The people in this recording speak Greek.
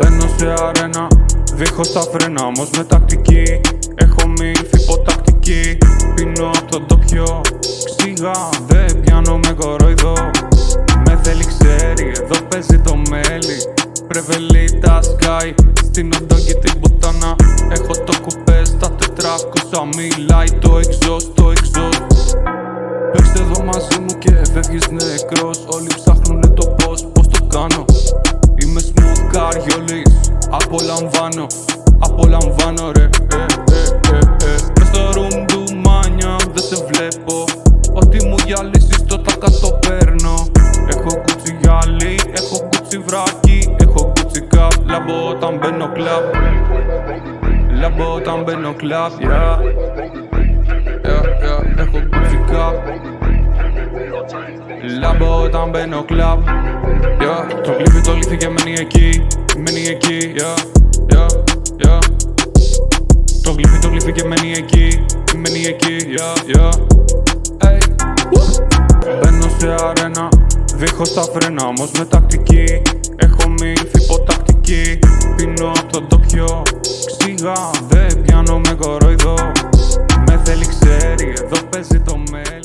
Μπαίνω σε αρένα, δίχως τα φρένα, όμως με τακτική. Έχω μύθει υποτακτική. Πίνω απ' το ντόπιο ξύγα, δεν πιάνω με κοροϊδό. Με θέλει ξέρει, εδώ παίζει το μέλι. Πρεβελίτα σκάει, στην οντόγκη την πουτάνα. Έχω το κουπέ στα 400, μιλάει το εξώς, το εξώς. Παίξτε εδώ μαζί μου και φεύγεις νεκρός. Όλοι ψάχνουνε το πώς το κάνω. Είμαι smooth καριόλης, απολαμβάνω ρε. Μες στο room του μάνια, δεν σε βλέπω. Ό,τι μου γυαλίσεις το τα κατοπέρνω. Έχω κούτσι γυαλί, έχω κούτσι βράκι. Έχω κούτσι καπ, λάμπω όταν μπαίνω κλαμπ. Λάμπω όταν μπαίνω κλαμπ, yeah. Έχω κούτσι καπ. Λάμπω όταν μπαίνω κλαμπ, yeah. Το γλύφει και μένει εκεί, yeah. Το γλύφει και μένει εκεί, yeah. Hey. Μπαίνω σε αρένα, δίχως τα φρένα, όμως με τακτική. Έχω μύθει υποτακτική. Πίνω απ' το ντόπιο ξύγα, δεν πιάνω με κοροϊδό. Με θέλει ξέρει, εδώ παίζει το μέλι.